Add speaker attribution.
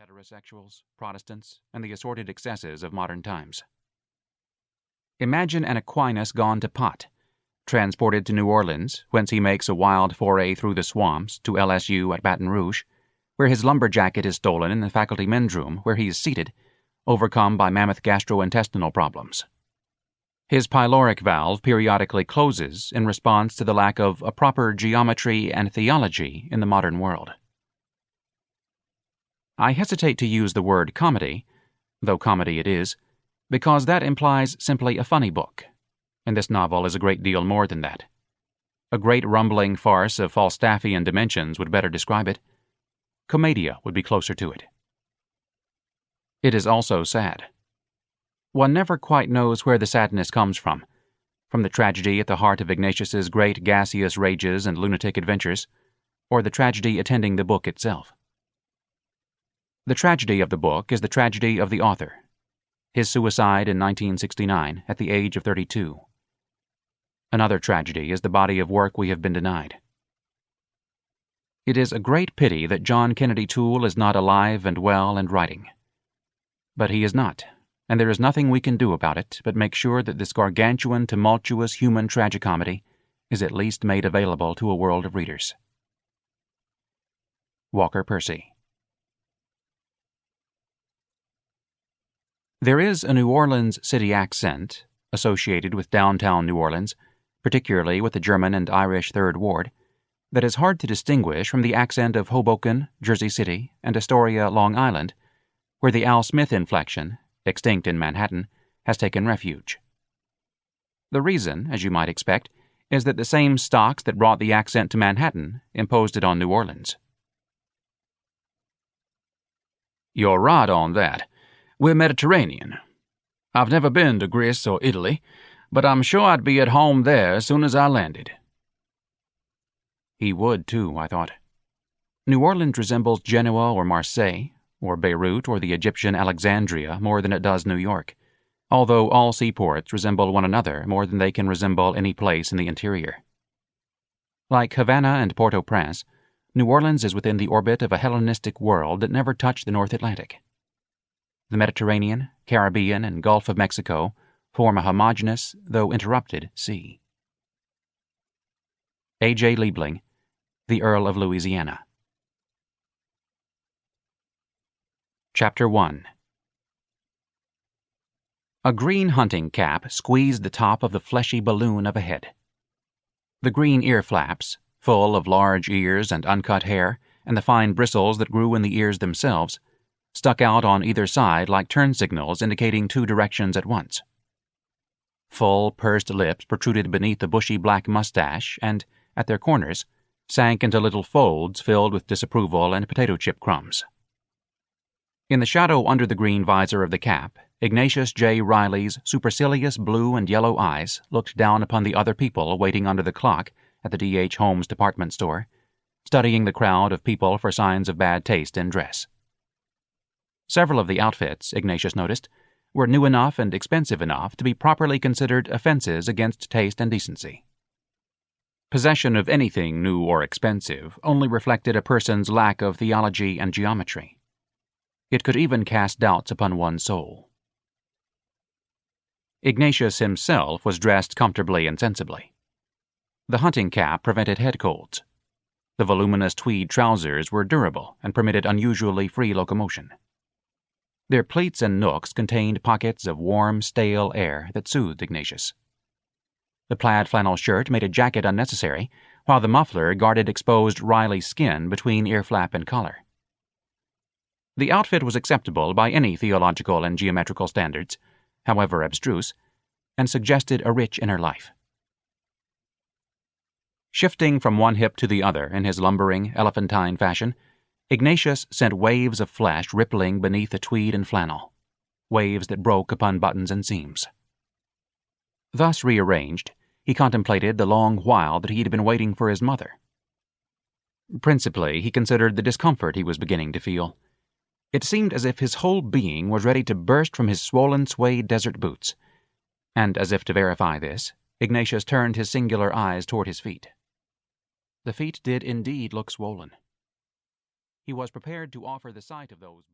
Speaker 1: heterosexuals, Protestants, and the assorted excesses of modern times. Imagine an Aquinas gone to pot, transported to New Orleans, whence he makes a wild foray through the swamps to LSU at Baton Rouge, where his lumber jacket is stolen in the faculty men's room where he is seated, overcome by mammoth gastrointestinal problems. His pyloric valve periodically closes in response to the lack of a proper geometry and theology in the modern world. I hesitate to use the word comedy, though comedy it is, because that implies simply a funny book, and this novel is a great deal more than that. A great rumbling farce of Falstaffian dimensions would better describe it. Commedia would be closer to it. It is also sad. One never quite knows where the sadness comes from the tragedy at the heart of Ignatius's great gaseous rages and lunatic adventures, or the tragedy attending the book itself. The tragedy of the book is the tragedy of the author, his suicide in 1969 at the age of 32. Another tragedy is the body of work we have been denied. It is a great pity that John Kennedy Toole is not alive and well and writing. But he is not, and there is nothing we can do about it but make sure that this gargantuan, tumultuous human tragicomedy is at least made available to a world of readers. Walker Percy. There is a New Orleans city accent associated with downtown New Orleans, particularly with the German and Irish Third Ward, that is hard to distinguish from the accent of Hoboken, Jersey City, and Astoria, Long Island, where the Al Smith inflection, extinct in Manhattan, has taken refuge. The reason, as you might expect, is that the same stocks that brought the accent to Manhattan imposed it on New Orleans.
Speaker 2: You're right on that. We're Mediterranean. I've never been to Greece or Italy, but I'm sure I'd be at home there as soon as I landed.
Speaker 1: He would, too, I thought. New Orleans resembles Genoa or Marseille, or Beirut or the Egyptian Alexandria more than it does New York, although all seaports resemble one another more than they can resemble any place in the interior. Like Havana and Port-au-Prince, New Orleans is within the orbit of a Hellenistic world that never touched the North Atlantic. The Mediterranean, Caribbean, and Gulf of Mexico form a homogeneous, though interrupted, sea. A.J. Liebling, The Earl of Louisiana. Chapter 1. A green hunting cap squeezed the top of the fleshy balloon of a head. The green earflaps, full of large ears and uncut hair, and the fine bristles that grew in the ears themselves, stuck out on either side like turn signals indicating two directions at once. Full, pursed lips protruded beneath the bushy black moustache and, at their corners, sank into little folds filled with disapproval and potato chip crumbs. In the shadow under the green visor of the cap, Ignatius J. Riley's supercilious blue and yellow eyes looked down upon the other people waiting under the clock at the D.H. Holmes department store, studying the crowd of people for signs of bad taste in dress. Several of the outfits, Ignatius noticed, were new enough and expensive enough to be properly considered offenses against taste and decency. Possession of anything new or expensive only reflected a person's lack of theology and geometry. It could even cast doubts upon one's soul. Ignatius himself was dressed comfortably and sensibly. The hunting cap prevented head colds. The voluminous tweed trousers were durable and permitted unusually free locomotion. Their pleats and nooks contained pockets of warm, stale air that soothed Ignatius. The plaid flannel shirt made a jacket unnecessary, while the muffler guarded exposed Riley skin between earflap and collar. The outfit was acceptable by any theological and geometrical standards, however abstruse, and suggested a rich inner life. Shifting from one hip to the other in his lumbering, elephantine fashion, Ignatius sent waves of flesh rippling beneath the tweed and flannel, waves that broke upon buttons and seams. Thus rearranged, he contemplated the long while that he had been waiting for his mother. Principally, he considered the discomfort he was beginning to feel. It seemed as if his whole being was ready to burst from his swollen suede desert boots, and as if to verify this, Ignatius turned his singular eyes toward his feet. The feet did indeed look swollen. He was prepared to offer the sight of those